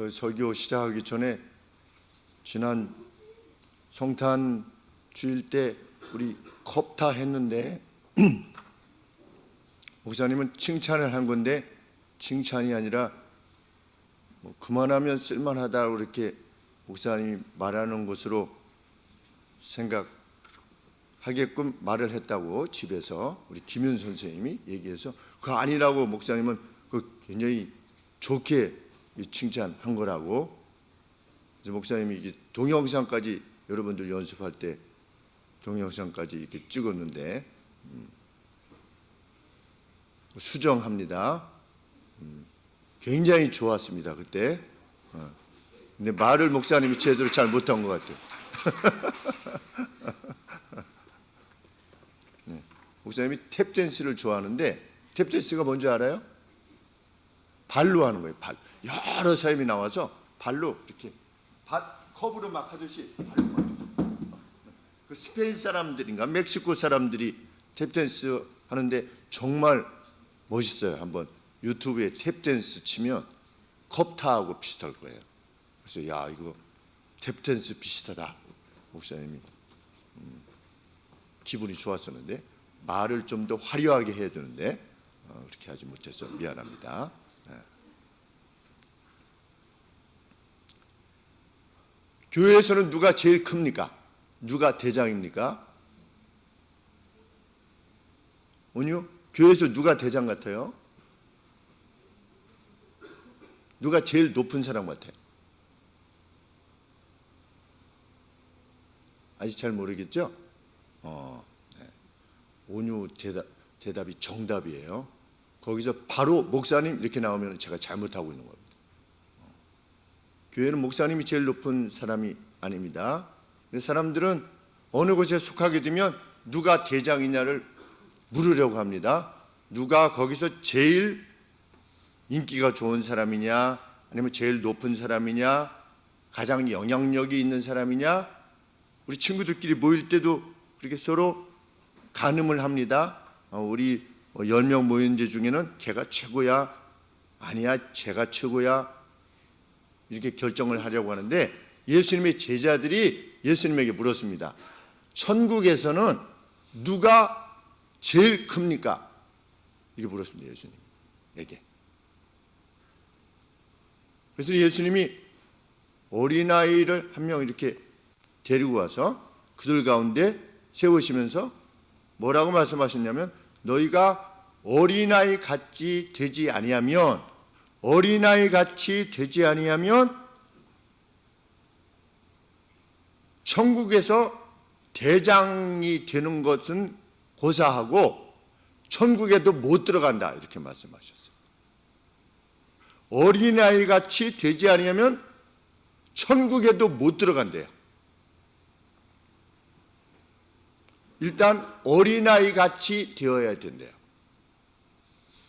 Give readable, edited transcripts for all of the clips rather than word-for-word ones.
설교 시작하기 전에 지난 성탄 주일 때 우리 컵타 했는데 목사님은 칭찬을 한 건데 칭찬이 아니라 그만하면 쓸만하다고 그렇게 목사님이 말하는 것으로 생각하게끔 말을 했다고 집에서 우리 김윤 선생님이 얘기해서 그거 아니라고 목사님은 굉장히 좋게 칭찬한 거라고. 그래서 목사님이 이게 동영상까지 여러분들 연습할 때 동영상까지 이렇게 찍었는데 수정합니다. 굉장히 좋았습니다 그때. 근데 말을 목사님이 제대로 잘 못한 것 같아요. 네. 목사님이 탭댄스를 좋아하는데 탭댄스가 뭔지 알아요? 발로 하는 거예요. 발. 여러 사람이 나와서 발로 이렇게 컵으로 막 하듯이 발로 막. 그 스페인 사람들인가 멕시코 사람들이 탭댄스 하는데 정말 멋있어요. 한번 유튜브에 탭댄스 치면 컵타하고 비슷할 거예요. 그래서 야 이거 탭댄스 비슷하다. 목사님이 기분이 좋았었는데 말을 좀 더 화려하게 해야 되는데 그렇게 하지 못해서 미안합니다. 교회에서는 누가 제일 큽니까? 누가 대장입니까? 온유? 교회에서 누가 대장 같아요? 누가 제일 높은 사람 같아요? 아직 잘 모르겠죠? 네. 온유 대답이 정답이에요. 거기서 바로 목사님 이렇게 나오면 제가 잘못하고 있는 겁니다. 교회는 목사님이 제일 높은 사람이 아닙니다. 사람들은 어느 곳에 속하게 되면 누가 대장이냐를 물으려고 합니다. 누가 거기서 제일 인기가 좋은 사람이냐, 아니면 제일 높은 사람이냐, 가장 영향력이 있는 사람이냐. 우리 친구들끼리 모일 때도 그렇게 서로 가늠을 합니다. 우리 10명 모인 데 중에는 걔가 최고야, 아니야 제가 최고야, 이렇게 결정을 하려고 하는데 예수님의 제자들이 예수님에게 물었습니다. 천국에서는 누가 제일 큽니까? 이렇게 물었습니다. 예수님에게. 그래서 예수님이 어린아이를 한 명 이렇게 데리고 와서 그들 가운데 세우시면서 뭐라고 말씀하셨냐면 너희가 어린아이 같이 되지 아니하면 천국에서 대장이 되는 것은 고사하고 천국에도 못 들어간다 이렇게 말씀하셨어요. 어린아이 같이 되지 아니하면 천국에도 못 들어간대요. 일단 어린아이 같이 되어야 된대요.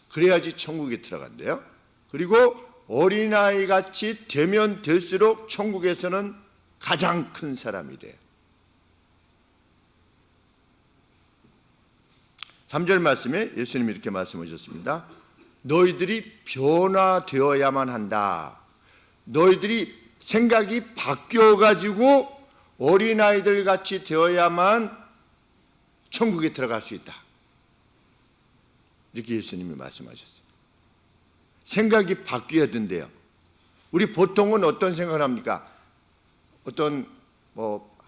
그래야지 천국에 들어간대요. 그리고 어린아이 같이 되면 될수록 천국에서는 가장 큰 사람이 돼요. 3절 말씀에 예수님이 이렇게 말씀하셨습니다. 너희들이 변화되어야만 한다. 너희들이 생각이 바뀌어가지고 어린아이들 같이 되어야만 천국에 들어갈 수 있다. 이렇게 예수님이 말씀하셨어요. 생각이 바뀌어야 된대요. 우리 보통은 어떤 생각을 합니까? 어떤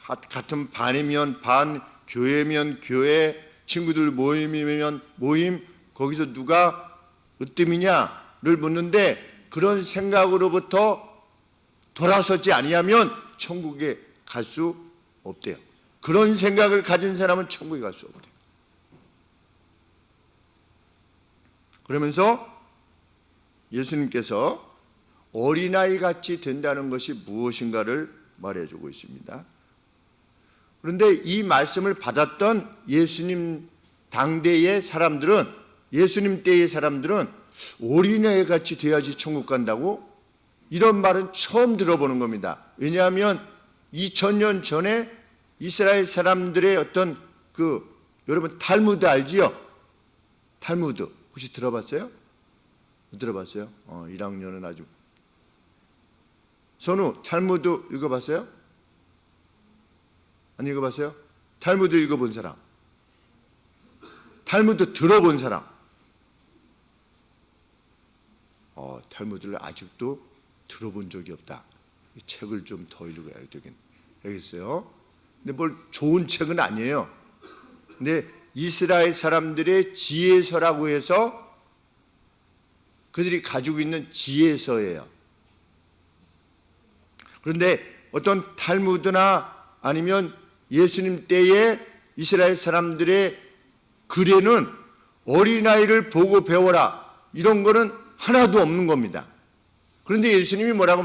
같은 반이면 반, 교회면 교회, 친구들 모임이면 모임, 거기서 누가 으뜸이냐를 묻는데 그런 생각으로부터 돌아서지 아니하면 천국에 갈 수 없대요. 그런 생각을 가진 사람은 천국에 갈 수 없대요. 그러면서 예수님께서 어린아이 같이 된다는 것이 무엇인가를 말해주고 있습니다. 그런데 이 말씀을 받았던 예수님 당대의 사람들은, 예수님 때의 사람들은 어린아이 같이 돼야지 천국 간다고? 이런 말은 처음 들어보는 겁니다. 왜냐하면 2000년 전에 이스라엘 사람들의 어떤 여러분 탈무드 알지요? 탈무드 혹시 들어봤어요? 못 들어봤어요? 1학년은 아주 선우, 탈무드 읽어봤어요? 안 읽어봤어요? 탈무드 읽어본 사람? 탈무드 들어본 사람? 탈무드를 아직도 들어본 적이 없다. 이 책을 좀 더 읽어야 되긴 알겠어요. 근데 뭘 좋은 책은 아니에요. 근데 이스라엘 사람들의 지혜서라고 해서 그들이 가지고 있는 지혜서예요. 그런데 어떤 탈무드나 아니면 예수님 때의 이스라엘 사람들의 글에는 어린아이를 보고 배워라 이런 거는 하나도 없는 겁니다. 그런데 예수님이 뭐라고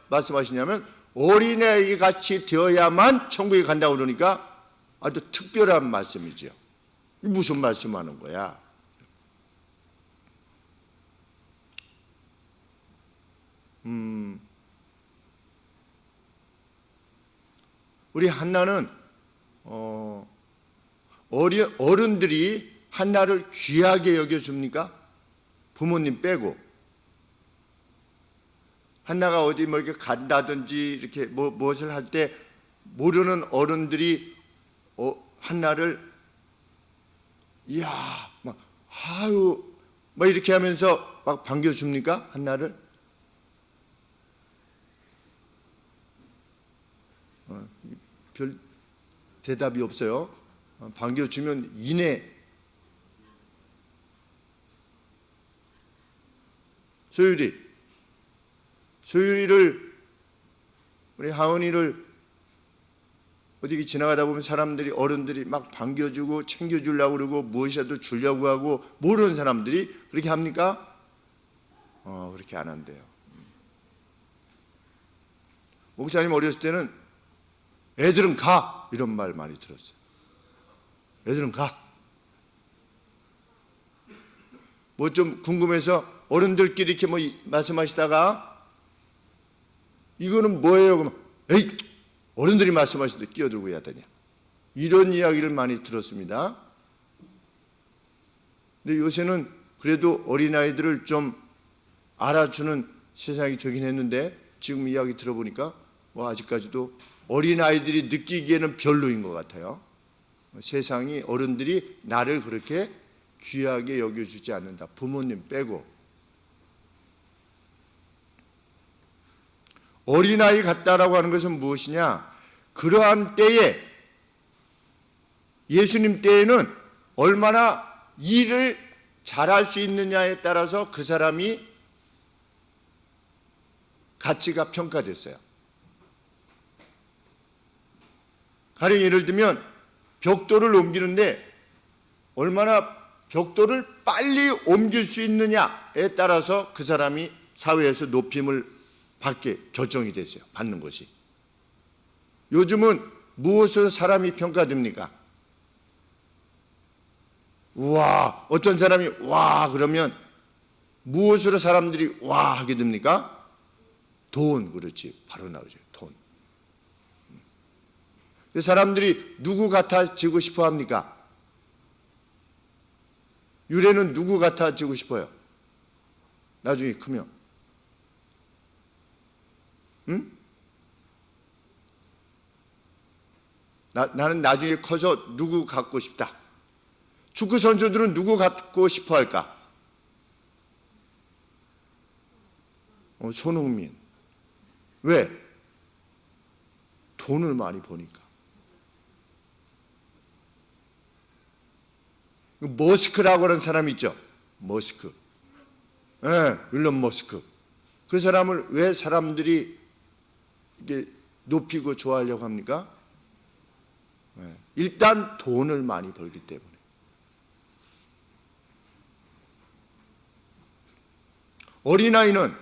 말씀하시냐면 어린아이 같이 되어야만 천국에 간다고 그러니까 아주 특별한 말씀이죠. 무슨 말씀하는 거야? 우리 한나는 어른들이 한나를 귀하게 여겨줍니까? 부모님 빼고. 한나가 어디 뭐 이렇게 간다든지 이렇게 무엇을 할 때 모르는 어른들이 한나를 이야 막 아유 막 이렇게 하면서 막 반겨줍니까? 한나를? 별 대답이 없어요. 반겨주면 이내. 소율이를 우리 하은이를 어디 지나가다 보면 사람들이 어른들이 막 반겨주고 챙겨주려고 그러고 무엇이라도 주려고 하고 모르는 사람들이 그렇게 합니까? 그렇게 안 한대요. 목사님 어렸을 때는 애들은 가 이런 말 많이 들었어요. 애들은 가. 뭐 좀 궁금해서 어른들끼리 이렇게 뭐 말씀하시다가 이거는 뭐예요? 그러면 에이 어른들이 말씀하시는데 끼어들고 해야 되냐 이런 이야기를 많이 들었습니다. 근데 요새는 그래도 어린아이들을 좀 알아주는 세상이 되긴 했는데 지금 이야기 들어보니까 뭐 아직까지도 어린아이들이 느끼기에는 별로인 것 같아요. 세상이 어른들이 나를 그렇게 귀하게 여겨주지 않는다. 부모님 빼고. 어린아이 같다라고 하는 것은 무엇이냐? 그러한 때에 예수님 때에는 얼마나 일을 잘할 수 있느냐에 따라서 그 사람이 가치가 평가됐어요. 가령 예를 들면 벽돌을 옮기는데 얼마나 벽돌을 빨리 옮길 수 있느냐에 따라서 그 사람이 사회에서 높임을 받게 결정이 됐어요. 받는 것이. 요즘은 무엇으로 사람이 평가됩니까? 와, 어떤 사람이 와 그러면 무엇으로 사람들이 와 하게 됩니까? 돈, 그렇지. 바로 나오죠. 돈. 사람들이 누구 같아지고 싶어 합니까? 유래는 누구 같아지고 싶어요? 나중에 크면. 응? 나는 나중에 커서 누구 갖고 싶다. 축구 선수들은 누구 갖고 싶어 할까? 손흥민. 왜? 돈을 많이 버니까. 머스크라고 하는 사람 있죠? 머스크. 일론 머스크. 그 사람을 왜 사람들이 이게 높이고 좋아하려고 합니까? 일단 돈을 많이 벌기 때문에. 어린아이는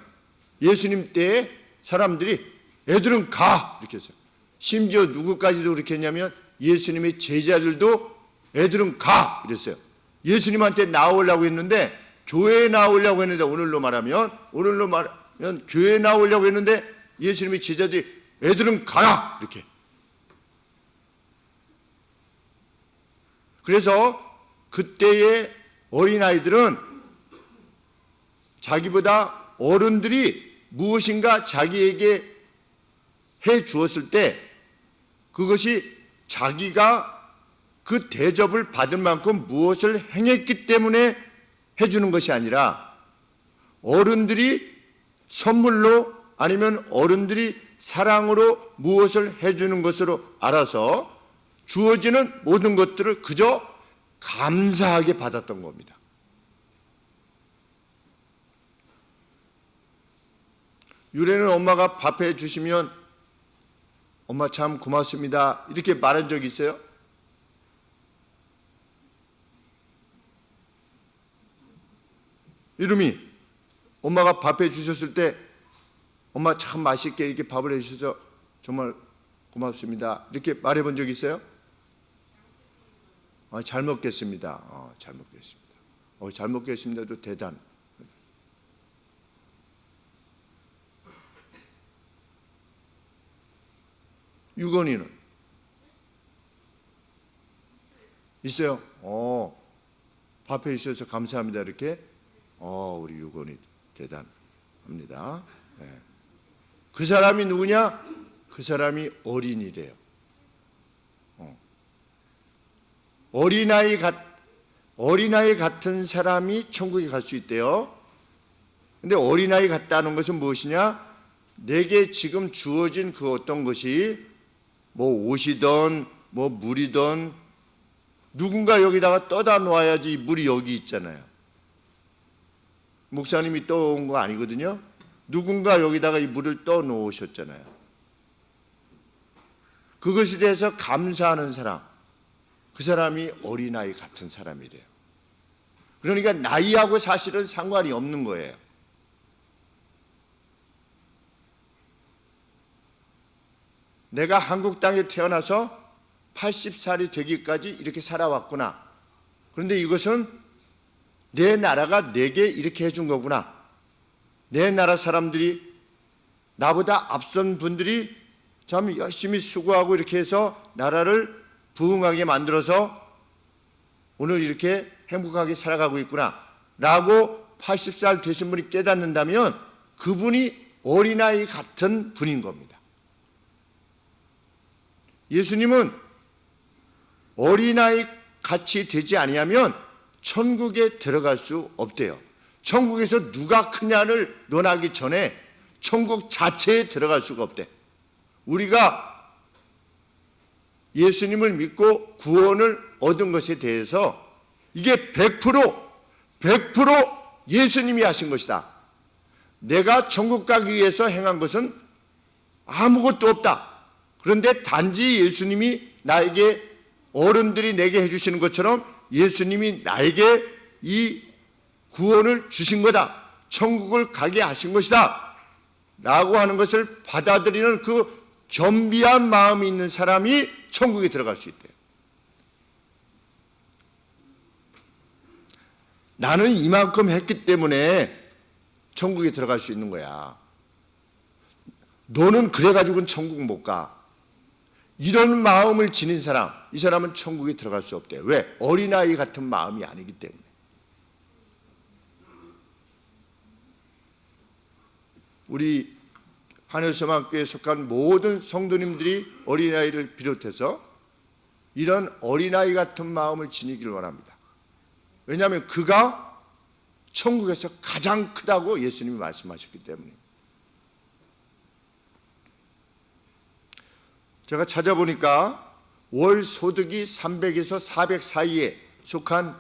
예수님 때에 사람들이 애들은 가 이렇게 했어요. 심지어 누구까지도 그렇게 했냐면 예수님의 제자들도 애들은 가 이랬어요. 예수님한테 나오려고 했는데 교회에 나오려고 했는데 오늘로 말하면 교회에 나오려고 했는데 예수님의 제자들이 애들은 가라 이렇게. 그래서 그때의 어린아이들은 자기보다 어른들이 무엇인가 자기에게 해 주었을 때 그것이 자기가 그 대접을 받을 만큼 무엇을 행했기 때문에 해주는 것이 아니라 어른들이 선물로 아니면 어른들이 사랑으로 무엇을 해주는 것으로 알아서 주어지는 모든 것들을 그저 감사하게 받았던 겁니다. 유래는 엄마가 밥해 주시면 엄마 참 고맙습니다 이렇게 말한 적 있어요? 이름이 엄마가 밥해 주셨을 때 엄마 참 맛있게 이렇게 밥을 해주셔서 정말 고맙습니다 이렇게 말해본 적 있어요? 잘 먹겠습니다. 잘 먹겠습니다. 잘 먹겠습니다도 대단. 유건이는 있어요. 밥해 주셔서 감사합니다 이렇게. 우리 유건이 대단합니다. 네. 그 사람이 누구냐? 그 사람이 어린이래요. 어린아이 같은 사람이 천국에 갈 수 있대요. 근데 어린아이 같다는 것은 무엇이냐? 내게 지금 주어진 그 어떤 것이 뭐 옷이든 뭐 물이든 누군가 여기다가 떠다 놓아야지 물이 여기 있잖아요. 목사님이 떠온 거 아니거든요. 누군가 여기다가 이 물을 떠 놓으셨잖아요. 그것에 대해서 감사하는 사람, 그 사람이 어린아이 같은 사람이래요. 그러니까 나이하고 사실은 상관이 없는 거예요. 내가 한국 땅에 태어나서 80살이 되기까지 이렇게 살아왔구나. 그런데 이것은 내 나라가 내게 이렇게 해준 거구나. 내 나라 사람들이 나보다 앞선 분들이 참 열심히 수고하고 이렇게 해서 나라를 부흥하게 만들어서 오늘 이렇게 행복하게 살아가고 있구나 라고 80살 되신 분이 깨닫는다면 그분이 어린아이 같은 분인 겁니다. 예수님은 어린아이 같이 되지 아니하면 천국에 들어갈 수 없대요. 천국에서 누가 크냐를 논하기 전에 천국 자체에 들어갈 수가 없대. 우리가 예수님을 믿고 구원을 얻은 것에 대해서 이게 100% 예수님이 하신 것이다. 내가 천국 가기 위해서 행한 것은 아무것도 없다. 그런데 단지 예수님이 나에게 어른들이 내게 해주시는 것처럼 예수님이 나에게 이 구원을 주신 거다. 천국을 가게 하신 것이다. 라고 하는 것을 받아들이는 그 겸비한 마음이 있는 사람이 천국에 들어갈 수 있대요. 나는 이만큼 했기 때문에 천국에 들어갈 수 있는 거야. 너는 그래가지고는 천국 못 가. 이런 마음을 지닌 사람, 이 사람은 천국에 들어갈 수 없대요. 왜? 어린아이 같은 마음이 아니기 때문에. 우리 하늘소망교회에 속한 모든 성도님들이 어린아이를 비롯해서 이런 어린아이 같은 마음을 지니기를 원합니다. 왜냐하면 그가 천국에서 가장 크다고 예수님이 말씀하셨기 때문에. 제가 찾아보니까 월 소득이 300에서 400 사이에 속한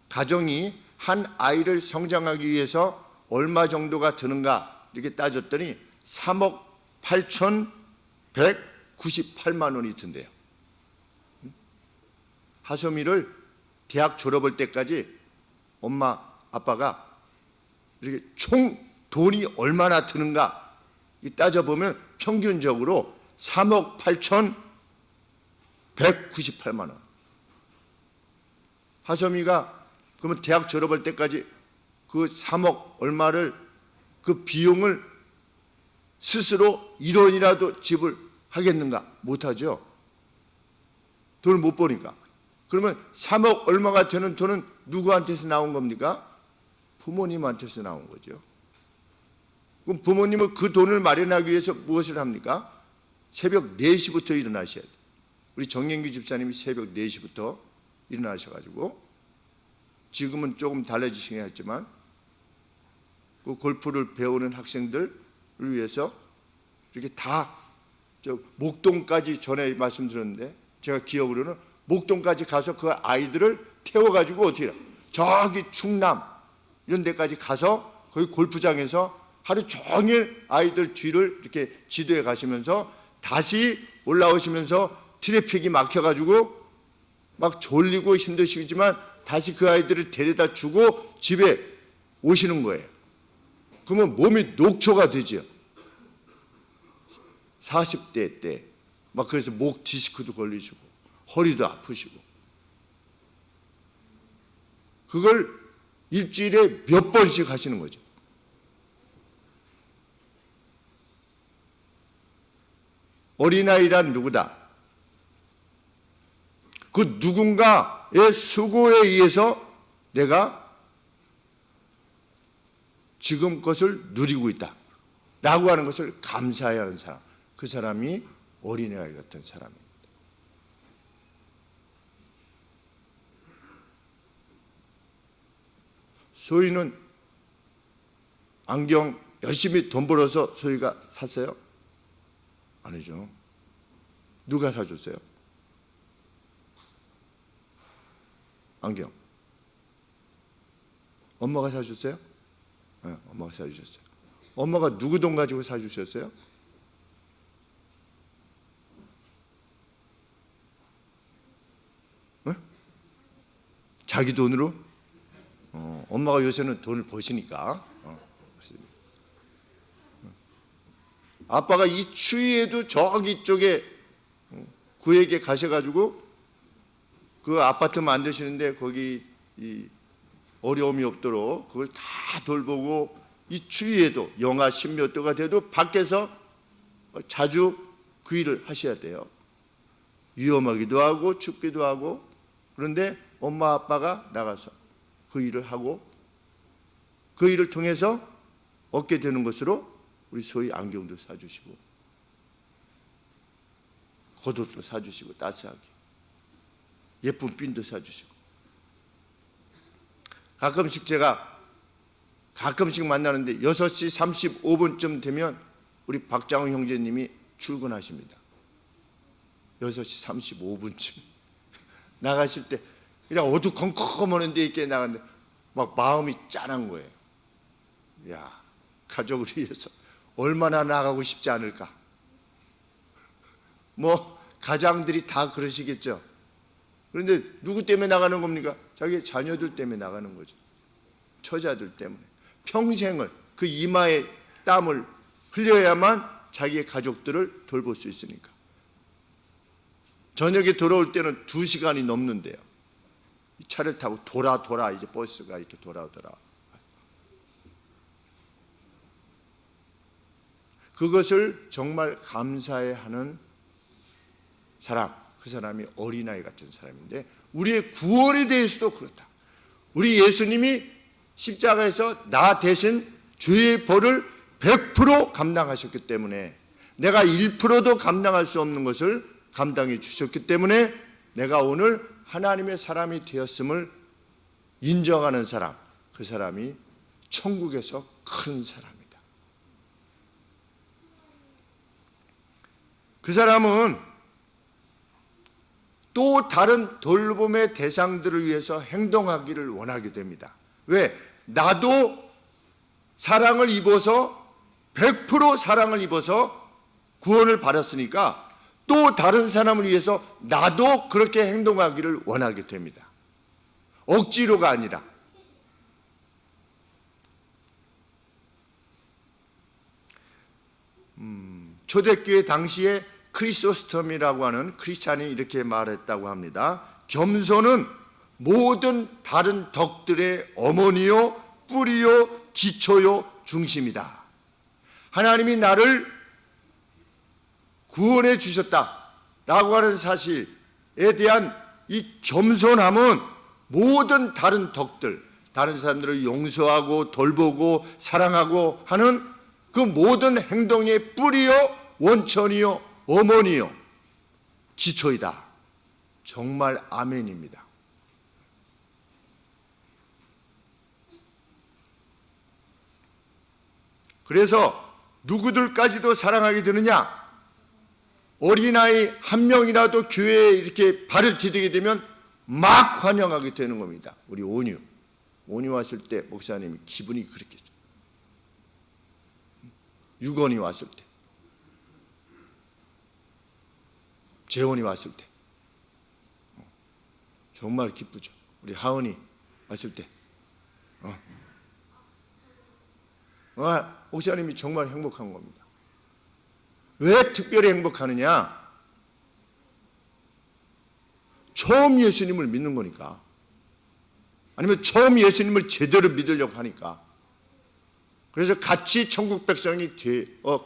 가정이 한 아이를 성장하기 위해서 얼마 정도가 드는가 이렇게 따졌더니 3억 8,198만 원이 든대요. 하소미를 대학 졸업할 때까지 엄마 아빠가 이렇게 총 돈이 얼마나 드는가 따져보면 평균적으로 3억 8,198만 원. 하소미가 그러면 대학 졸업할 때까지 그 3억 얼마를 그 비용을 스스로 1원이라도 지불하겠는가? 못하죠. 돈을 못 버니까. 그러면 3억 얼마가 되는 돈은 누구한테서 나온 겁니까? 부모님한테서 나온 거죠. 그럼 부모님은 그 돈을 마련하기 위해서 무엇을 합니까? 새벽 4시부터 일어나셔야 돼요. 우리 정영규 집사님이 새벽 4시부터 일어나셔가지고 지금은 조금 달라지시긴 했지만 그 골프를 배우는 학생들을 위해서 이렇게 다 목동까지 전에 말씀드렸는데 제가 기억으로는 목동까지 가서 그 아이들을 태워가지고 어떻게 해요? 저기 충남 이런 데까지 가서 거기 골프장에서 하루 종일 아이들 뒤를 이렇게 지도해 가시면서 다시 올라오시면서 트래픽이 막혀가지고 막 졸리고 힘드시지만 다시 그 아이들을 데려다 주고 집에 오시는 거예요. 그러면 몸이 녹초가 되죠. 40대 때 막 그래서 목 디스크도 걸리시고 허리도 아프시고 그걸 일주일에 몇 번씩 하시는 거죠. 어린아이란 누구다? 그 누군가의 수고에 의해서 내가 지금 것을 누리고 있다 라고 하는 것을 감사해야 하는 사람, 그 사람이 어린아이 같은 사람입니다. 소희는 안경 열심히 돈 벌어서 소희가 샀어요? 아니죠. 누가 사줬어요? 안경. 엄마가 사줬어요? 네, 엄마가 사주셨어요. 엄마가 누구 돈 가지고 사주셨어요? 네? 자기 돈으로? 엄마가 요새는 돈을 버시니까. 아빠가 이 추위에도 저기 쪽에 구에게 가셔가지고 그 아파트 만드시는데 거기 이 어려움이 없도록 그걸 다 돌보고 이 추위에도 영하 10몇 도가 돼도 밖에서 자주 그 일을 하셔야 돼요. 위험하기도 하고 춥기도 하고 그런데 엄마 아빠가 나가서 그 일을 하고 그 일을 통해서 얻게 되는 것으로 우리 소희 안경도 사주시고 겉옷도 사주시고 따스하게 예쁜 핀도 사주시고 가끔씩 제가 만나는데 6시 35분쯤 되면 우리 박장훈 형제님이 출근하십니다. 6시 35분쯤 나가실 때 그냥 어두컴컴한 데 있게 나갔는데 막 마음이 짠한 거예요. 야, 가족을 위해서 얼마나 나가고 싶지 않을까. 뭐 가장들이 다 그러시겠죠. 그런데 누구 때문에 나가는 겁니까? 자기 자녀들 때문에 나가는 거죠. 처자들 때문에. 평생을 그 이마에 땀을 흘려야만 자기의 가족들을 돌볼 수 있으니까. 저녁에 돌아올 때는 2시간이 넘는데요. 차를 타고 돌아 이제 버스가 이렇게 돌아. 그것을 정말 감사해 하는 사람, 그 사람이 어린아이 같은 사람인데 우리의 구원에 대해서도 그렇다. 우리 예수님이 십자가에서 나 대신 죄의 벌을 100% 감당하셨기 때문에 내가 1%도 감당할 수 없는 것을 감당해 주셨기 때문에 내가 오늘 하나님의 사람이 되었음을 인정하는 사람, 그 사람이 천국에서 큰 사람이다. 그 사람은 또 다른 돌봄의 대상들을 위해서 행동하기를 원하게 됩니다. 왜? 나도 사랑을 입어서 100% 사랑을 입어서 구원을 받았으니까 또 다른 사람을 위해서 나도 그렇게 행동하기를 원하게 됩니다. 억지로가 아니라. 초대교회 당시에 크리소스톰이라고 하는 크리스찬이 이렇게 말했다고 합니다. 겸손은 모든 다른 덕들의 어머니요, 뿌리요, 기초요, 중심이다. 하나님이 나를 구원해 주셨다라고 하는 사실에 대한 이 겸손함은 모든 다른 덕들, 다른 사람들을 용서하고 돌보고 사랑하고 하는 그 모든 행동의 뿌리요, 원천이요, 어머니요 기초이다. 정말 아멘입니다. 그래서 누구들까지도 사랑하게 되느냐? 어린아이 한 명이라도 교회에 이렇게 발을 디디게 되면 막 환영하게 되는 겁니다. 우리 온유 왔을 때 목사님이 기분이 그렇겠죠. 유건이 왔을 때, 재원이 왔을 때 정말 기쁘죠. 우리 하은이 왔을 때 목사님이 정말 행복한 겁니다. 왜 특별히 행복하느냐? 처음 예수님을 믿는 거니까, 아니면 처음 예수님을 제대로 믿으려고 하니까, 그래서 같이 천국 백성이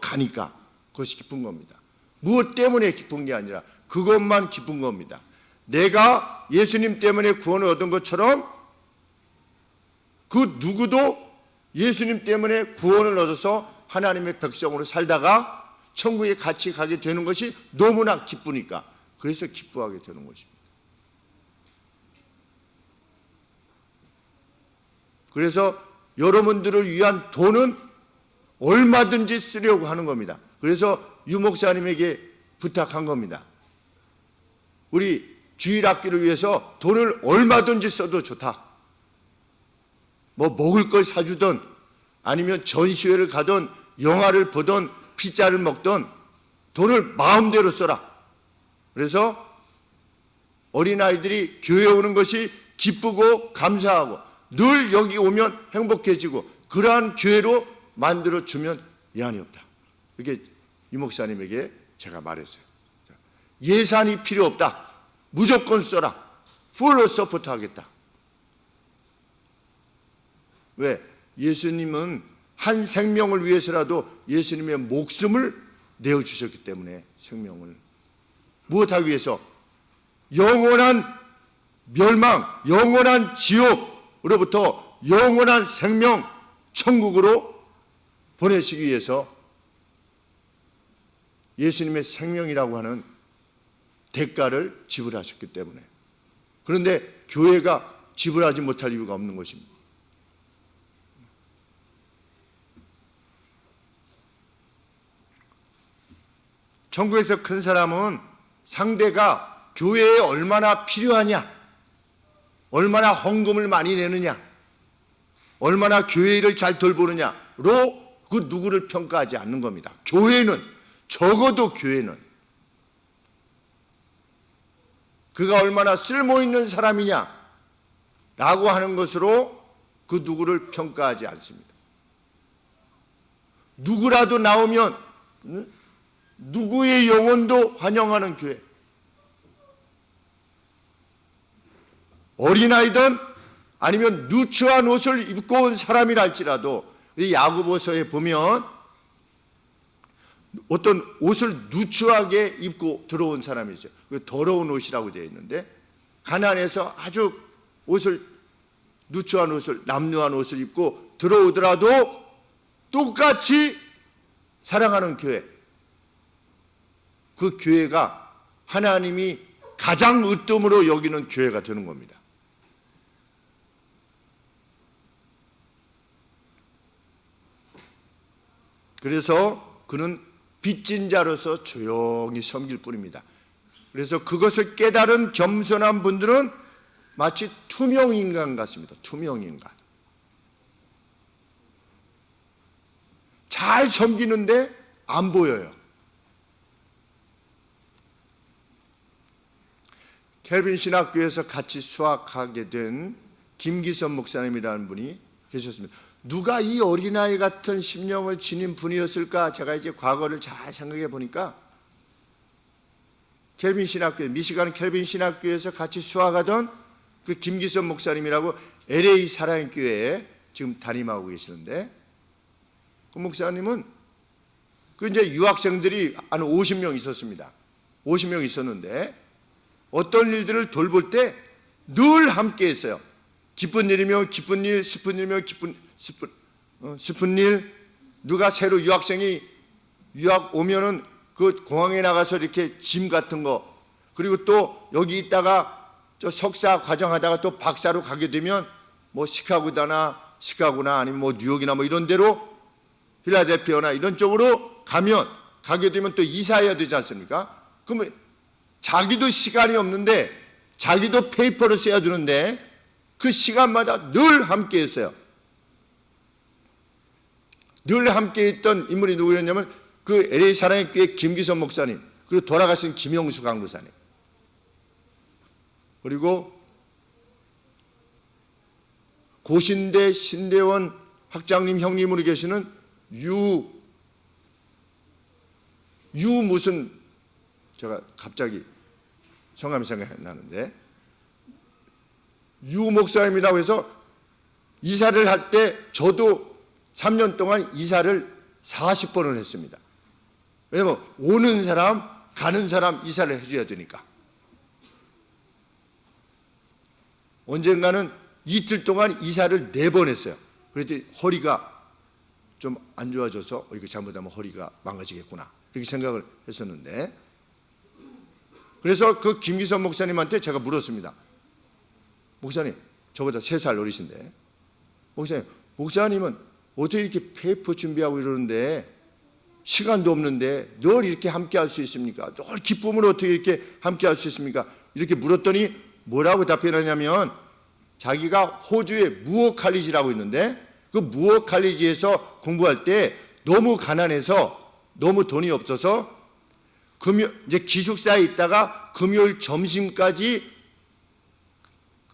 가니까 그것이 기쁜 겁니다. 무엇 때문에 기쁜 게 아니라 그것만 기쁜 겁니다. 내가 예수님 때문에 구원을 얻은 것처럼 그 누구도 예수님 때문에 구원을 얻어서 하나님의 백성으로 살다가 천국에 같이 가게 되는 것이 너무나 기쁘니까, 그래서 기뻐하게 되는 것입니다. 그래서 여러분들을 위한 돈은 얼마든지 쓰려고 하는 겁니다. 그래서 유 목사님에게 부탁한 겁니다. 우리 주일학교를 위해서 돈을 얼마든지 써도 좋다. 뭐 먹을 걸 사주든 아니면 전시회를 가든 영화를 보든 피자를 먹든 돈을 마음대로 써라. 그래서 어린아이들이 교회에 오는 것이 기쁘고 감사하고 늘 여기 오면 행복해지고 그러한 교회로 만들어주면 예한이 없다. 이렇게 유 목사님에게 제가 말했어요. 예산이 필요 없다. 무조건 써라. 풀로 서포트 하겠다. 왜? 예수님은 한 생명을 위해서라도 예수님의 목숨을 내어주셨기 때문에, 생명을 무엇하기 위해서? 영원한 멸망, 영원한 지옥으로부터 영원한 생명, 천국으로 보내시기 위해서 예수님의 생명이라고 하는 대가를 지불하셨기 때문에. 그런데 교회가 지불하지 못할 이유가 없는 것입니다. 천국에서 큰 사람은 상대가 교회에 얼마나 필요하냐, 얼마나 헌금을 많이 내느냐, 얼마나 교회 일을 잘 돌보느냐로 그 누구를 평가하지 않는 겁니다. 교회는, 적어도 교회는 그가 얼마나 쓸모있는 사람이냐라고 하는 것으로 그 누구를 평가하지 않습니다. 누구라도 나오면 누구의 영혼도 환영하는 교회. 어린아이든 아니면 누추한 옷을 입고 온 사람이라 할지라도, 이 야고보서에 보면 어떤 옷을 누추하게 입고 들어온 사람이 있어요. 더러운 옷이라고 되어 있는데, 가난해서 아주 누추한 옷을, 남루한 옷을 입고 들어오더라도 똑같이 사랑하는 교회, 그 교회가 하나님이 가장 으뜸으로 여기는 교회가 되는 겁니다. 그래서 그는 빚진 자로서 조용히 섬길 뿐입니다. 그래서 그것을 깨달은 겸손한 분들은 마치 투명인간 같습니다. 투명인간. 잘 섬기는데 안 보여요. 켈빈 신학교에서 같이 수학하게 된 김기선 목사님이라는 분이 계셨습니다. 누가 이 어린아이 같은 심령을 지닌 분이었을까? 제가 이제 과거를 잘 생각해 보니까 켈빈 신학교, 미시간 켈빈 신학교에서 같이 수학하던 그 김기선 목사님이라고 LA 사랑교회에 지금 담임하고 계시는데, 그 목사님은 그 이제 유학생들이 한 50명 있었습니다. 50명 있었는데 어떤 일들을 돌볼 때 늘 함께 했어요. 기쁜 일이면 기쁜 일, 슬픈 일이면 슬픈 일, 누가 새로 유학생이 유학 오면은 그 공항에 나가서 이렇게 짐 같은 거, 그리고 또 여기 있다가 저 석사 과정하다가 또 박사로 가게 되면 뭐 시카고나 아니면 뭐 뉴욕이나 뭐 이런 데로 필라델피아나 이런 쪽으로 가게 되면 또 이사해야 되지 않습니까? 그러면 자기도 시간이 없는데 자기도 페이퍼를 써야 되는데 그 시간마다 늘 함께 했어요. 늘 함께 있던 인물이 누구였냐면 그 LA 사랑의 교회 김기선 목사님, 그리고 돌아가신 김영수 강도사님, 그리고 고신대 신대원 학장님 형님으로 계시는 유 무슨, 제가 갑자기 성함이 생각이 나는데, 유 목사님이라고 해서 이사를 할 때 저도 3년 동안 이사를 40번을 했습니다. 왜냐면 오는 사람 가는 사람 이사를 해줘야 되니까. 언젠가는 이틀 동안 이사를 4번 했어요. 그랬더니 허리가 좀 안 좋아져서 이거 잘못하면 허리가 망가지겠구나 이렇게 생각을 했었는데, 그래서 그 김기선 목사님한테 제가 물었습니다. 목사님, 저보다 3살 어리신데, 목사님은 어떻게 이렇게 페이퍼 준비하고 이러는데 시간도 없는데 늘 이렇게 함께 할 수 있습니까? 늘 기쁨을 어떻게 이렇게 함께 할 수 있습니까? 이렇게 물었더니 뭐라고 답변하냐면, 자기가 호주의 무어 칼리지라고 있는데 그 무어 칼리지에서 공부할 때 너무 가난해서 너무 돈이 없어서 이제 기숙사에 있다가 금요일 점심까지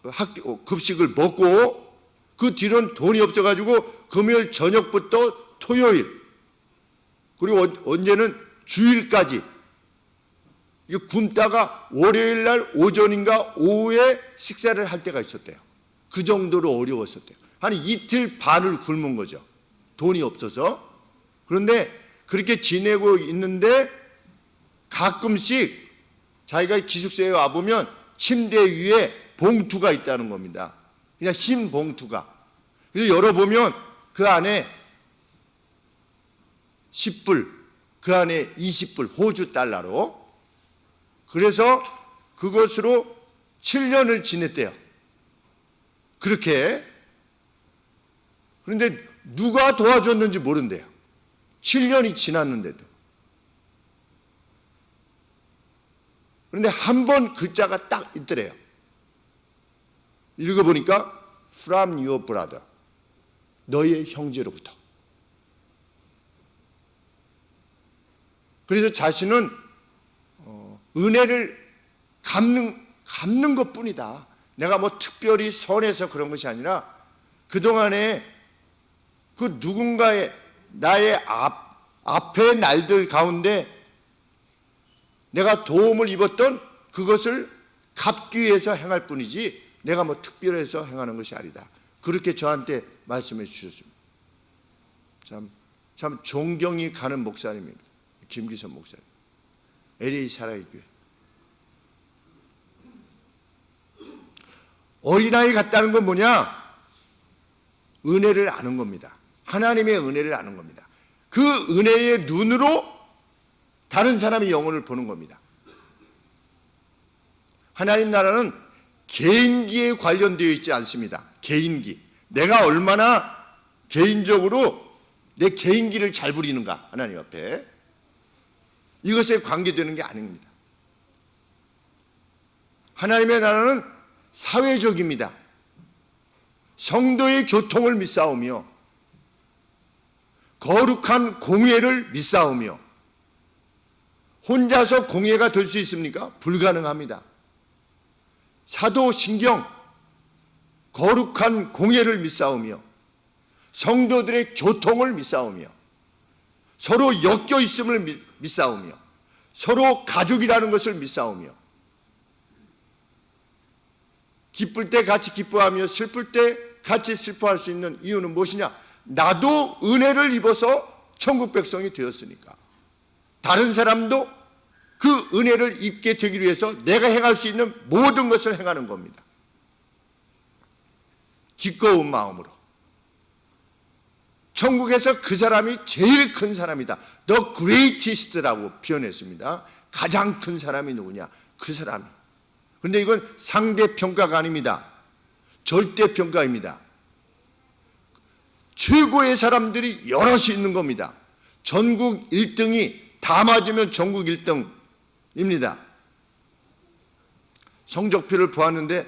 학교 급식을 먹고 그 뒤로는 돈이 없어가지고 금요일 저녁부터 토요일 그리고 언제는 주일까지 이거 굶다가 월요일 날 오전인가 오후에 식사를 할 때가 있었대요. 그 정도로 어려웠었대요. 한 이틀 반을 굶은 거죠. 돈이 없어서. 그런데 그렇게 지내고 있는데 가끔씩 자기가 기숙사에 와보면 침대 위에 봉투가 있다는 겁니다. 그냥 흰 봉투가. 그래서 열어보면 그 안에 10불, 그 안에 20불, 호주 달러로. 그래서 그것으로 7년을 지냈대요. 그렇게. 그런데 누가 도와줬는지 모른대요. 7년이 지났는데도. 그런데 한 번 글자가 딱 있더래요. 읽어보니까 From your brother, 너의 형제로부터. 그래서 자신은 은혜를 갚는 것뿐이다. 내가 뭐 특별히 선해서 그런 것이 아니라 그동안에 그 누군가의 나의 앞의 날들 가운데 내가 도움을 입었던 그것을 갚기 위해서 행할 뿐이지 내가 뭐 특별해서 행하는 것이 아니다. 그렇게 저한테 말씀해 주셨습니다. 참 존경이 가는 목사님입니다. 김기선 목사님. LA 사랑의 교회. 어린아이 같다는 건 뭐냐? 은혜를 아는 겁니다. 하나님의 은혜를 아는 겁니다. 그 은혜의 눈으로 다른 사람의 영혼을 보는 겁니다. 하나님 나라는 개인기에 관련되어 있지 않습니다. 개인기. 내가 얼마나 개인적으로 내 개인기를 잘 부리는가, 하나님 앞에. 이것에 관계되는 게 아닙니다. 하나님의 나라는 사회적입니다. 성도의 교통을 믿사오며 거룩한 공예를 믿사오며. 혼자서 공예가 될 수 있습니까? 불가능합니다. 사도신경 거룩한 공예를 믿사오며 성도들의 교통을 믿사오며 서로 엮여 있음을 믿사오며 서로 가족이라는 것을 믿사오며 기쁠 때 같이 기뻐하며 슬플 때 같이 슬퍼할 수 있는 이유는 무엇이냐? 나도 은혜를 입어서 천국 백성이 되었으니까 다른 사람도 그 은혜를 입게 되기 위해서 내가 행할 수 있는 모든 것을 행하는 겁니다. 기꺼운 마음으로 천국에서 그 사람이 제일 큰 사람이다. The greatest라고 표현했습니다. 가장 큰 사람이 누구냐? 그 사람이. 그런데 이건 상대평가가 아닙니다. 절대평가입니다. 최고의 사람들이 여럿이 있는 겁니다. 전국 1등이 다 맞으면 전국 1등입니다. 성적표를 보았는데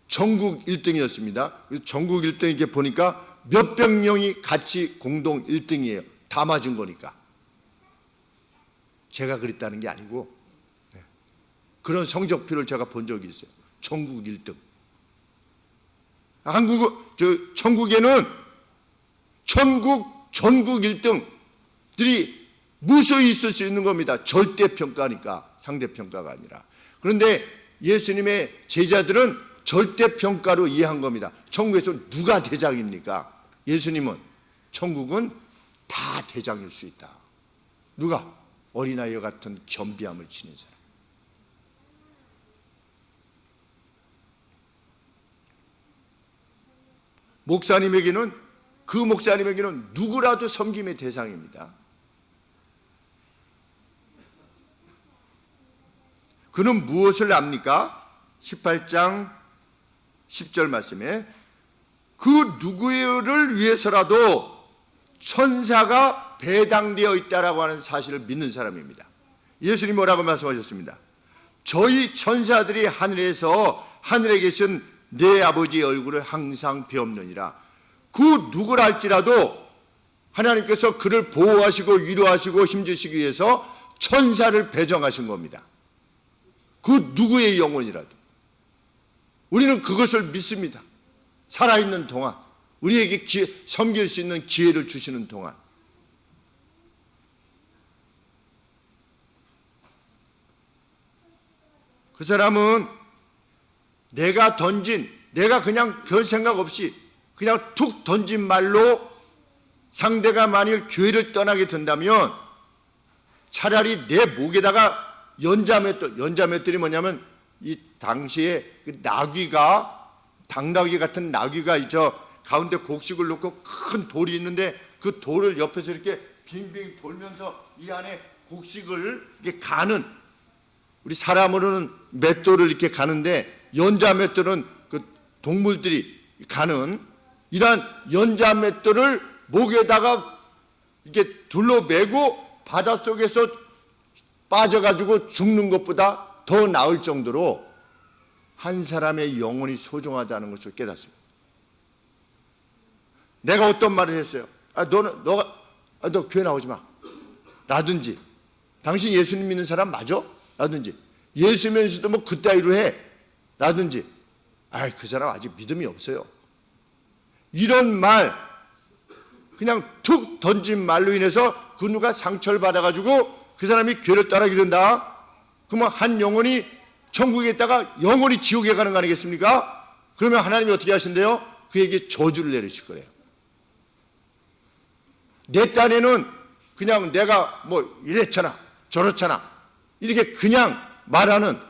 전국 1등이었습니다. 전국 1등 이렇게 보니까 몇백 명이 같이 공동 1등이에요. 다 맞은 거니까. 제가 그랬다는 게 아니고 그런 성적표를 제가 본 적이 있어요. 전국 1등. 천국에는 전국 1등들이 무수히 있을 수 있는 겁니다. 절대평가니까, 상대평가가 아니라. 그런데 예수님의 제자들은 절대평가로 이해한 겁니다. 천국에서 누가 대장입니까? 예수님은 천국은 다 대장일 수 있다. 누가? 어린아이와 같은 겸비함을 지닌 사람. 그 목사님에게는 누구라도 섬김의 대상입니다. 그는 무엇을 압니까? 18장 10절 말씀에 그 누구를 위해서라도 천사가 배당되어 있다라고 하는 사실을 믿는 사람입니다. 예수님이 뭐라고 말씀하셨습니다? 저희 천사들이 하늘에 계신 내 아버지의 얼굴을 항상 배옵느니라. 그 누구라 할지라도 하나님께서 그를 보호하시고 위로하시고 힘주시기 위해서 천사를 배정하신 겁니다. 그 누구의 영혼이라도 우리는 그것을 믿습니다. 살아있는 동안 우리에게 섬길 수 있는 기회를 주시는 동안. 그 사람은 내가 그냥 별 생각 없이 그냥 툭 던진 말로 상대가 만일 교회를 떠나게 된다면 차라리 내 목에다가 연자맷돌이 뭐냐면 이 당시에 그 당나귀 같은 나귀가 가운데 곡식을 놓고 큰 돌이 있는데 그 돌을 옆에서 이렇게 빙빙 돌면서 이 안에 곡식을 이렇게 가는, 우리 사람으로는 맷돌을 이렇게 가는데 연자맷돌은 그 동물들이 가는 이러한 연자맷돌을 목에다가 이렇게 둘러매고 바닷속에서 빠져가지고 죽는 것보다 더 나을 정도로 한 사람의 영혼이 소중하다는 것을 깨닫습니다. 내가 어떤 말을 했어요? 너 교회 나오지 마. 라든지, 당신 예수님 믿는 사람 맞아? 라든지, 예수 믿으면서도 뭐 그따위로 해? 라든지, 그 사람 아직 믿음이 없어요. 이런 말, 그냥 툭 던진 말로 인해서 그 누가 상처를 받아가지고 그 사람이 교회를 떠나게 된다. 그러면 한 영혼이 천국에 있다가 영혼이 지옥에 가는 거 아니겠습니까? 그러면 하나님이 어떻게 하신대요? 그에게 저주를 내리실 거예요. 내 딴에는 그냥 내가 뭐 이랬잖아 저렇잖아 이렇게 그냥 말하는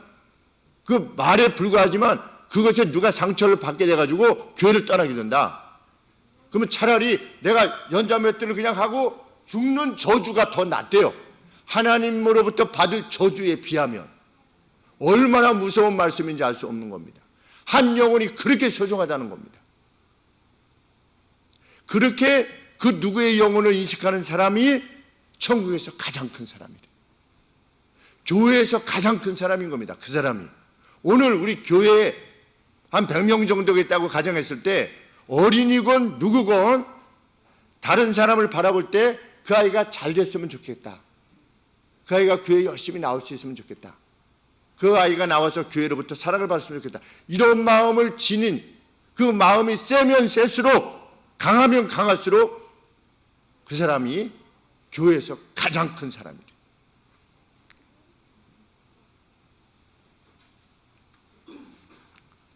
그 말에 불과하지만 그것에 누가 상처를 받게 돼가지고 교회를 떠나게 된다. 그러면 차라리 내가 연자맷돌을 그냥 하고 죽는 저주가 더 낫대요. 하나님으로부터 받을 저주에 비하면 얼마나 무서운 말씀인지 알 수 없는 겁니다. 한 영혼이 그렇게 소중하다는 겁니다. 그렇게 그 누구의 영혼을 인식하는 사람이 천국에서 가장 큰 사람이래. 교회에서 가장 큰 사람인 겁니다. 그 사람이. 오늘 우리 교회에 한 100명 정도가 있다고 가정했을 때 어린이건 누구건 다른 사람을 바라볼 때 그 아이가 잘 됐으면 좋겠다. 그 아이가 교회에 열심히 나올 수 있으면 좋겠다. 그 아이가 나와서 교회로부터 사랑을 받았으면 좋겠다. 이런 마음을 지닌, 그 마음이 세면 셀수록, 강하면 강할수록 그 사람이 교회에서 가장 큰 사람이래.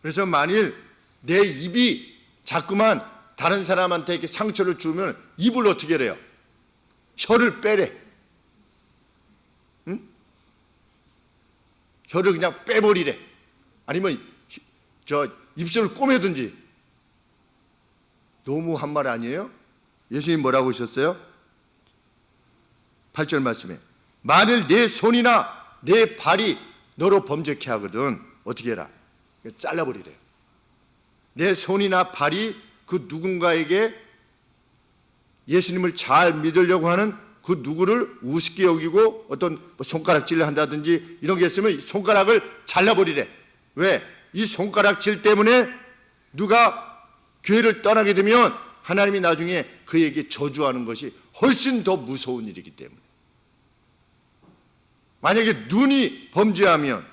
그래서 만일 내 입이 자꾸만 다른 사람한테 이렇게 상처를 주면 입을 어떻게 해요? 혀를 빼래. 응? 혀를 그냥 빼버리래. 아니면 입술을 꼬매든지. 너무 한 말 아니에요? 예수님 뭐라고 하셨어요? 8절 말씀에 만일 내 손이나 내 발이 너로 범죄케 하거든 어떻게 해라? 잘라버리래요. 내 손이나 발이 그 누군가에게 예수님을 잘 믿으려고 하는 그 누구를 우습게 여기고 어떤 손가락질을 한다든지 이런 게 있으면 손가락을 잘라버리래. 왜? 이 손가락질 때문에 누가 교회를 떠나게 되면 하나님이 나중에 그에게 저주하는 것이 훨씬 더 무서운 일이기 때문에. 만약에 눈이 범죄하면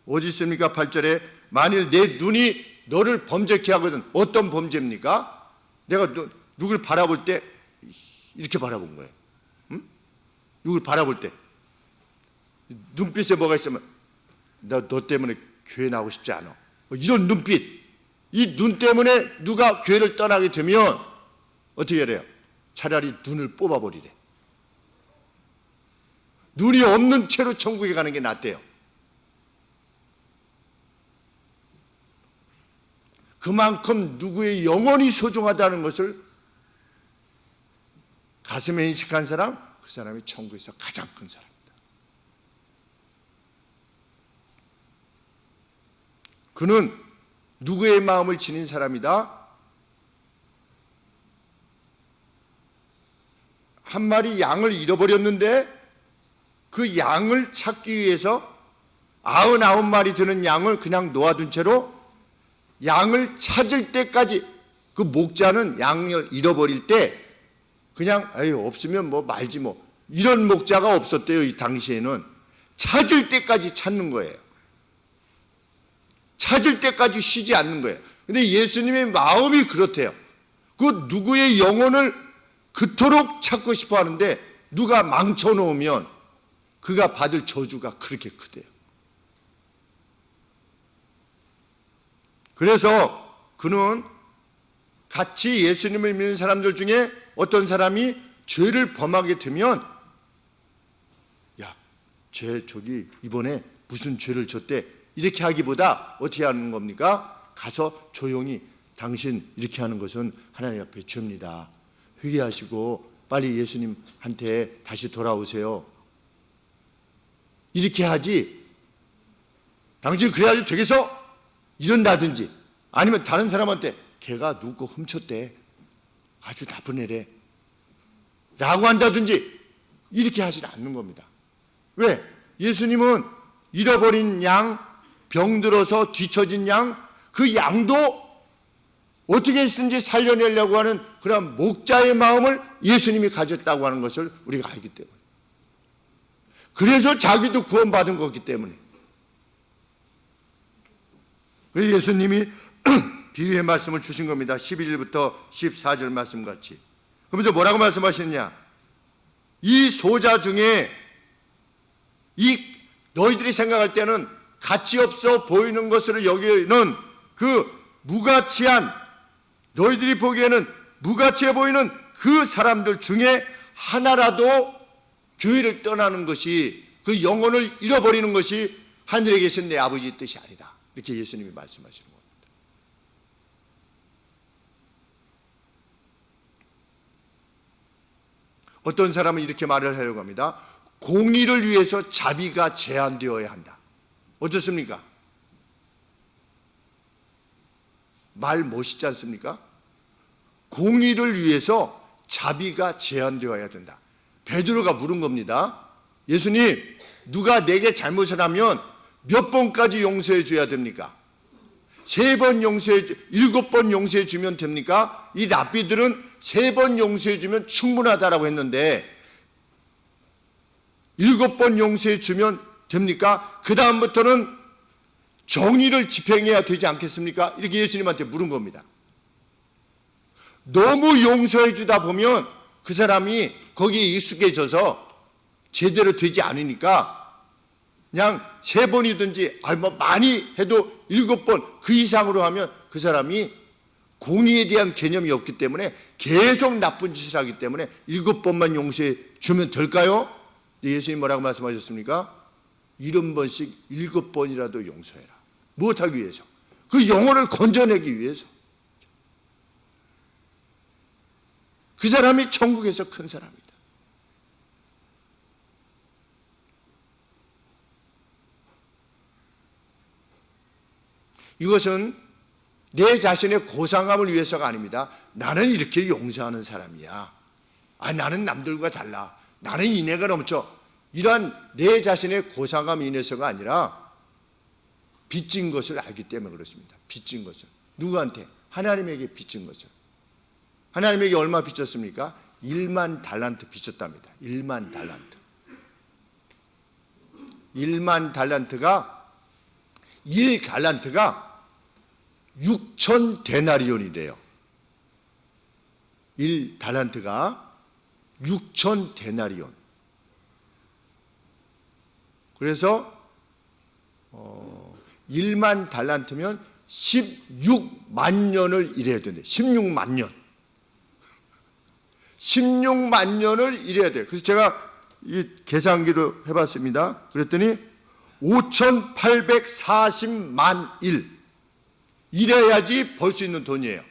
어디 있습니까? 8절에 만일 내 눈이 너를 범죄케 하거든. 어떤 범죄입니까? 내가 누굴 바라볼 때 이렇게 바라본 거예요. 응? 누굴 바라볼 때 눈빛에 뭐가 있으면 너 때문에 교회 나오고 싶지 않아. 이런 눈빛. 이 눈 때문에 누가 교회를 떠나게 되면 어떻게 해야 차라리 눈을 뽑아버리래. 눈이 없는 채로 천국에 가는 게 낫대요. 그만큼 누구의 영혼이 소중하다는 것을 가슴에 인식한 사람, 그 사람이 천국에서 가장 큰 사람입니다. 그는 누구의 마음을 지닌 사람이다? 한 마리 양을 잃어버렸는데 그 양을 찾기 위해서 99마리 되는 양을 그냥 놓아둔 채로 양을 찾을 때까지 그 목자는 양을 잃어버릴 때 그냥 없으면 뭐 말지 뭐 이런 목자가 없었대요. 이 당시에는 찾을 때까지 찾는 거예요. 찾을 때까지 쉬지 않는 거예요. 근데 예수님의 마음이 그렇대요. 그 누구의 영혼을 그토록 찾고 싶어 하는데 누가 망쳐놓으면 그가 받을 저주가 그렇게 크대요. 그래서 그는 같이 예수님을 믿는 사람들 중에 어떤 사람이 죄를 범하게 되면 야, 쟤 저기 이번에 무슨 죄를 졌대 이렇게 하기보다 어떻게 하는 겁니까? 가서 조용히 당신 이렇게 하는 것은 하나님 앞에 죄입니다. 회개하시고 빨리 예수님한테 다시 돌아오세요. 이렇게 하지. 당신 그래야지 되겠어? 이런다든지 아니면 다른 사람한테 걔가 누구 거 훔쳤대. 아주 나쁜 애래. 라고 한다든지 이렇게 하지 않는 겁니다. 왜? 예수님은 잃어버린 양, 병들어서 뒤처진 양, 그 양도 어떻게 했든지 살려내려고 하는 그런 목자의 마음을 예수님이 가졌다고 하는 것을 우리가 알기 때문에. 그래서 자기도 구원받은 거기 때문에. 그래서 예수님이 비유의 말씀을 주신 겁니다. 11절부터 14절 말씀 같이. 그러면서 뭐라고 말씀하시느냐? 이 소자 중에 너희들이 생각할 때는 가치 없어 보이는 것으로 여기는 그 무가치한 너희들이 보기에는 무가치해 보이는 그 사람들 중에 하나라도 교회를 떠나는 것이 그 영혼을 잃어버리는 것이 하늘에 계신 내 아버지의 뜻이 아니다. 이렇게 예수님이 말씀하시는 겁니다. 어떤 사람은 이렇게 말을 하려고 합니다. 공의를 위해서 자비가 제한되어야 한다. 어떻습니까? 말 멋있지 않습니까? 공의를 위해서 자비가 제한되어야 된다. 베드로가 물은 겁니다. 예수님, 누가 내게 잘못을 하면 몇 번까지 용서해 줘야 됩니까? 3번 용서해, 7번 용서해 주면 됩니까? 이 랍비들은 3번 용서해 주면 충분하다라고 했는데 7번 용서해 주면 됩니까? 그 다음부터는 정의를 집행해야 되지 않겠습니까? 이렇게 예수님한테 물은 겁니다. 너무 용서해 주다 보면 그 사람이 거기에 익숙해져서 제대로 되지 않으니까 그냥 3번이든지 뭐 많이 해도 7번 그 이상으로 하면 그 사람이 공의에 대한 개념이 없기 때문에 계속 나쁜 짓을 하기 때문에 7번만 용서해 주면 될까요? 예수님 뭐라고 말씀하셨습니까? 70번씩 7번이라도 용서해라. 무엇하기 위해서? 그 영혼을 건져내기 위해서. 그 사람이 천국에서 큰 사람이다. 이것은 내 자신의 고상함을 위해서가 아닙니다. 나는 이렇게 용서하는 사람이야. 나는 남들과 달라. 나는 인애가 넘쳐. 이러한 내 자신의 고상함 인해서가 아니라 빚진 것을 알기 때문에 그렇습니다. 빚진 것을. 누구한테? 하나님에게 빚진 것을. 하나님에게 얼마 빚졌습니까? 1만 달란트 빚졌답니다. 1만 달란트. 1만 달란트가 1달란트가 6천 데나리온이래요. 1달란트가 6천 데나리온. 그래서 1만 달란트면 16만 년을 일해야 된대. 16만 년. 16만 년을 일해야 돼. 그래서 제가 이 계산기로 해봤습니다. 그랬더니 5,840만 일 일해야지 벌 수 있는 돈이에요.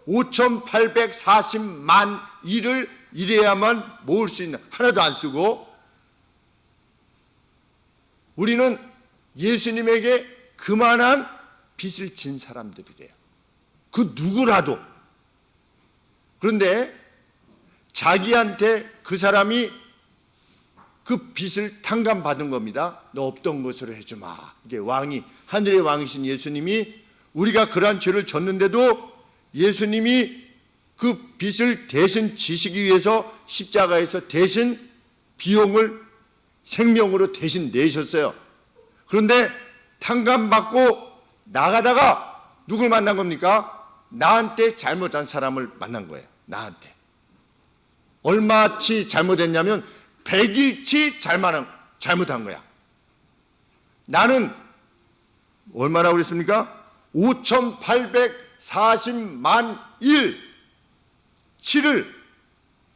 5,840만 일을 일해야만 모을 수 있는, 하나도 안 쓰고. 우리는 예수님에게 그만한 빚을 진 사람들이래요. 그 누구라도. 그런데 자기한테 그 사람이 그 빚을 탕감받은 겁니다. 너 없던 것으로 해주마. 이게 왕이, 하늘의 왕이신 예수님이 우리가 그러한 죄를 졌는데도 예수님이 그 빚을 대신 지시기 위해서 십자가에서 대신 비용을 생명으로 대신 내셨어요. 그런데 탕감받고 나가다가 누굴 만난 겁니까? 나한테 잘못한 사람을 만난 거예요. 나한테. 얼마치 잘못했냐면 100일치 잘못한 거야. 나는 얼마나 그랬습니까? 5,840만 일치를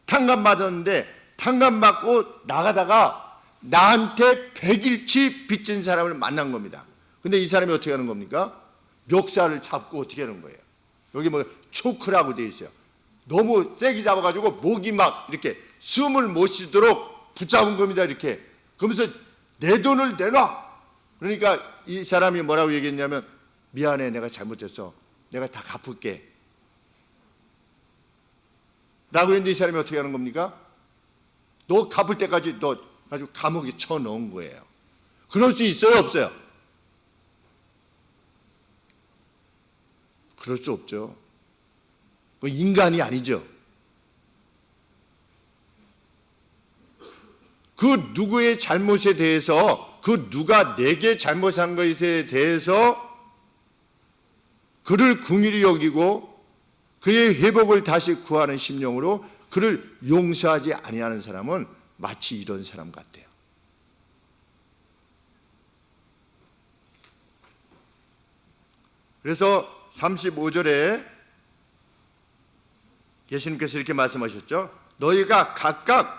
탕감받았는데 탕감받고 나가다가 나한테 100일치 빚진 사람을 만난 겁니다. 근데 이 사람이 어떻게 하는 겁니까? 멱살을 잡고 어떻게 하는 거예요? 여기 뭐 초크라고 되어 있어요. 너무 세게 잡아가지고 목이 막 이렇게 숨을 못 쉬도록 붙잡은 겁니다. 이렇게. 그러면서 내 돈을 내놔. 그러니까 이 사람이 뭐라고 얘기했냐면, 미안해, 내가 잘못했어. 내가 다 갚을게. 라고 했는데 이 사람이 어떻게 하는 겁니까? 너 갚을 때까지 너 아주 감옥에 쳐넣은 거예요. 그럴 수 있어요, 없어요? 그럴 수 없죠. 그 인간이 아니죠. 그 누구의 잘못에 대해서, 그 누가 내게 잘못한 것에 대해서 그를 긍휼히 여기고 그의 회복을 다시 구하는 심령으로 그를 용서하지 아니하는 사람은 마치 이런 사람 같아요. 그래서 35절에 예수님께서 이렇게 말씀하셨죠. 너희가 각각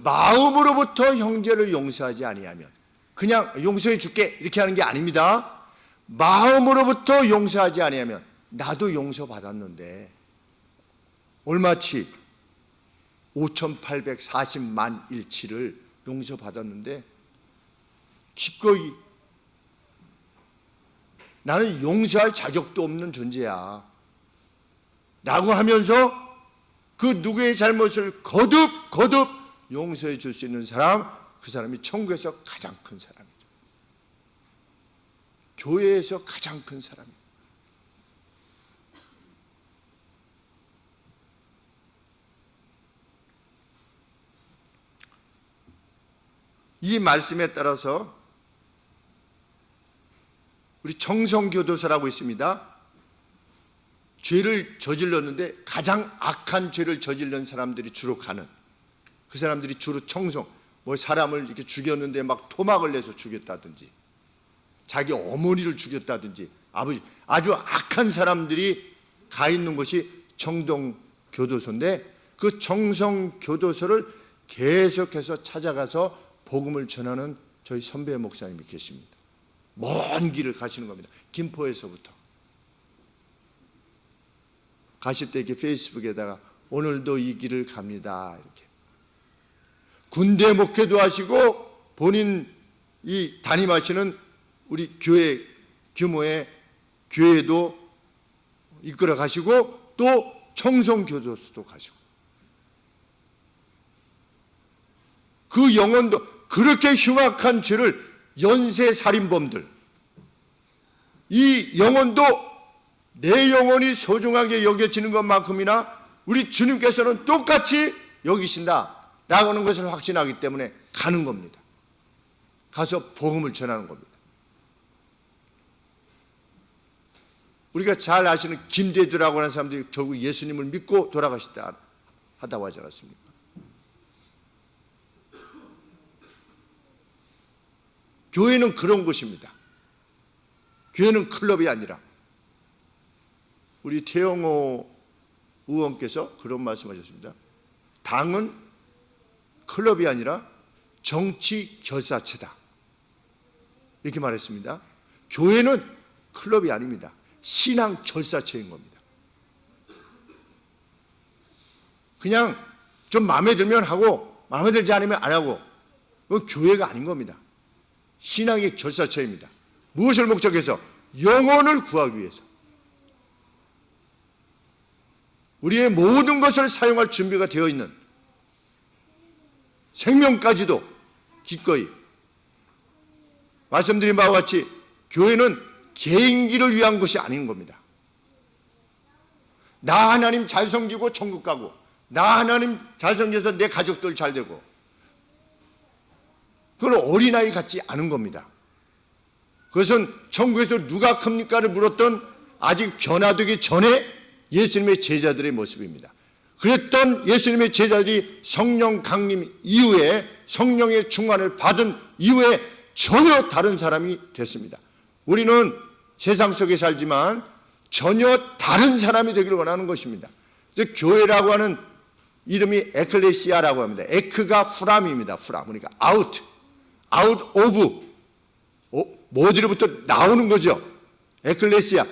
마음으로부터 형제를 용서하지 아니하면, 그냥 용서해 줄게 이렇게 하는 게 아닙니다. 마음으로부터 용서하지 아니하면, 나도 용서받았는데 얼마치 5,840만 일치를 용서받았는데 기꺼이 나는 용서할 자격도 없는 존재야 라고 하면서 그 누구의 잘못을 거듭 용서해 줄 수 있는 사람, 그 사람이 천국에서 가장 큰 사람이죠. 교회에서 가장 큰 사람이에요. 이 말씀에 따라서 우리 청성교도소라고 있습니다. 죄를 저질렀는데 가장 악한 죄를 저질른 사람들이 주로 가는, 그 사람들이 주로 청성, 뭐 사람을 이렇게 죽였는데 막 토막을 내서 죽였다든지, 자기 어머니를 죽였다든지, 아버지, 아주 악한 사람들이 가 있는 곳이 청동교도소인데, 그 청성교도소를 계속해서 찾아가서 복음을 전하는 저희 선배 목사님이 계십니다. 먼 길을 가시는 겁니다. 김포에서부터. 가실 때 이렇게 페이스북에다가 오늘도 이 길을 갑니다. 이렇게 군대 목회도 하시고 본인 이 담임하시는 우리 교회 규모의 교회도 이끌어 가시고 또 청송교도소도 가시고 그 영혼도 그렇게 흉악한 죄를 연쇄 살인범들 이 영혼도 내 영혼이 소중하게 여겨지는 것만큼이나 우리 주님께서는 똑같이 여기신다라고 하는 것을 확신하기 때문에 가는 겁니다. 가서 복음을 전하는 겁니다. 우리가 잘 아시는 김대두라고 하는 사람들이 결국 예수님을 믿고 돌아가시다 하다고 하지 않았습니까? 교회는 그런 곳입니다. 교회는 클럽이 아니라 우리 태영호 의원께서 그런 말씀하셨습니다. 당은 클럽이 아니라 정치 결사체다 이렇게 말했습니다. 교회는 클럽이 아닙니다. 신앙 결사체인 겁니다. 그냥 좀 마음에 들면 하고 마음에 들지 않으면 안 하고 그건 교회가 아닌 겁니다. 신앙의 결사체입니다. 무엇을 목적해서? 영혼을 구하기 위해서. 우리의 모든 것을 사용할 준비가 되어 있는 생명까지도 기꺼이 말씀드린 바와 같이 교회는 개인기를 위한 것이 아닌 겁니다. 나 하나님 잘 섬기고 천국 가고 나 하나님 잘 섬겨서 내 가족들 잘 되고 그건 어린아이 같지 않은 겁니다. 그것은 천국에서 누가 큽니까를 물었던 아직 변화되기 전에 예수님의 제자들의 모습입니다. 그랬던 예수님의 제자들이 성령 강림 이후에 성령의 충만을 받은 이후에 전혀 다른 사람이 됐습니다. 우리는 세상 속에 살지만 전혀 다른 사람이 되기를 원하는 것입니다. 그래서 교회라고 하는 이름이 에클레시아라고 합니다. 에크가 후람입니다. 후람. 그러니까 아웃 오브 어디로부터 나오는 거죠. 에클레시아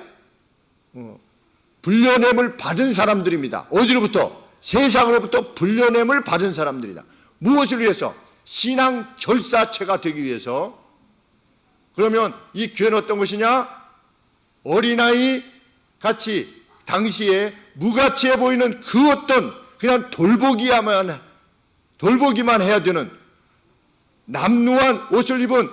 불려냄을 받은 사람들입니다. 어디로부터? 세상으로부터 불려냄을 받은 사람들이다. 무엇을 위해서? 신앙 결사체가 되기 위해서. 그러면 이 교회는 어떤 것이냐? 어린아이 같이 당시에 무가치해 보이는 그 어떤 그냥 돌보기만 해야 되는 남루한 옷을 입은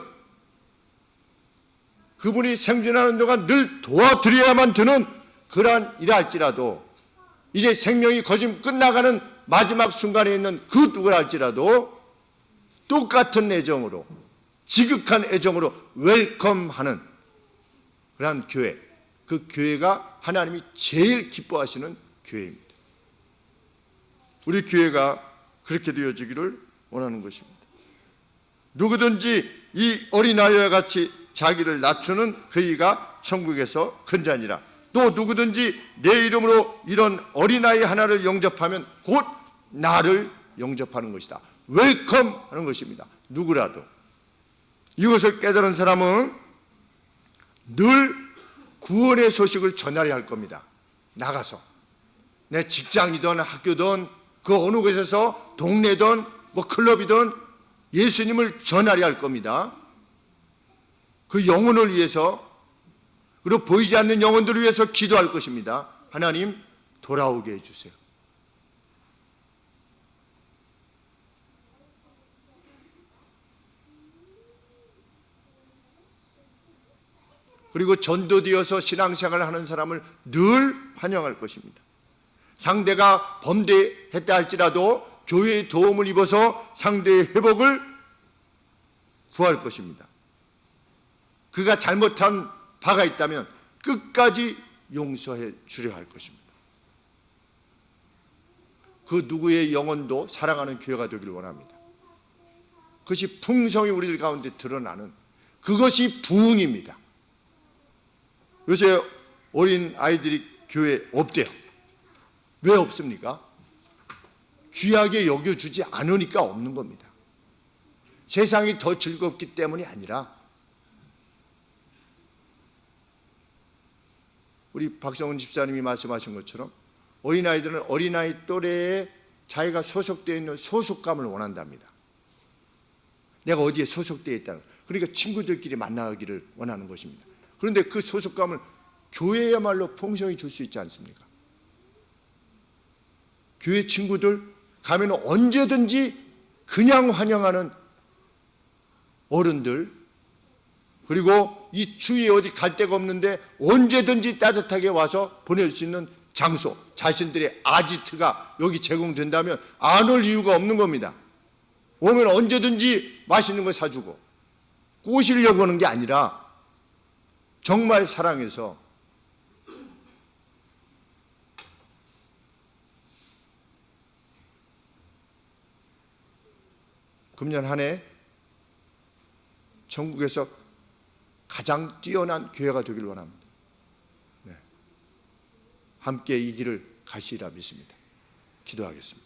그분이 생존하는 동안 늘 도와드려야만 되는 그러한 일이 할지라도 이제 생명이 거진 끝나가는 마지막 순간에 있는 그 누구라 할지라도 똑같은 애정으로 지극한 애정으로 웰컴하는 그러한 교회, 그 교회가 하나님이 제일 기뻐하시는 교회입니다. 우리 교회가 그렇게 되어지기를 원하는 것입니다. 누구든지 이 어린아이와 같이 자기를 낮추는 그이가 천국에서 큰 자니라. 또 누구든지 내 이름으로 이런 어린아이 하나를 영접하면 곧 나를 영접하는 것이다. 웰컴 하는 것입니다. 누구라도. 이것을 깨달은 사람은 늘 구원의 소식을 전하려 할 겁니다. 나가서 내 직장이든 학교든 그 어느 곳에서 동네든 뭐 클럽이든 예수님을 전하려 할 겁니다. 그 영혼을 위해서 그리고 보이지 않는 영혼들을 위해서 기도할 것입니다. 하나님 돌아오게 해주세요. 그리고 전도되어서 신앙생활을 하는 사람을 늘 환영할 것입니다. 상대가 범죄했다 할지라도 교회의 도움을 입어서 상대의 회복을 구할 것입니다. 그가 잘못한 바가 있다면 끝까지 용서해 주려 할 것입니다. 그 누구의 영혼도 사랑하는 교회가 되기를 원합니다. 그것이 풍성히 우리들 가운데 드러나는 그것이 부흥입니다. 요새 어린 아이들이 교회에 없대요. 왜 없습니까? 귀하게 여겨주지 않으니까 없는 겁니다. 세상이 더 즐겁기 때문이 아니라 우리 박성훈 집사님이 말씀하신 것처럼 어린아이들은 어린아이 또래에 자기가 소속되어 있는 소속감을 원한답니다. 내가 어디에 소속되어 있다는, 그러니까 친구들끼리 만나기를 원하는 것입니다. 그런데 그 소속감을 교회야말로 풍성히 줄 수 있지 않습니까? 교회 친구들 가면 언제든지 그냥 환영하는 어른들, 그리고 이 주위에 어디 갈 데가 없는데 언제든지 따뜻하게 와서 보낼 수 있는 장소, 자신들의 아지트가 여기 제공된다면 안 올 이유가 없는 겁니다. 오면 언제든지 맛있는 거 사주고 꼬시려고 하는 게 아니라 정말 사랑해서 금년 한 해 전국에서 가장 뛰어난 교회가 되길 원합니다. 네. 함께 이 길을 가시리라 믿습니다. 기도하겠습니다.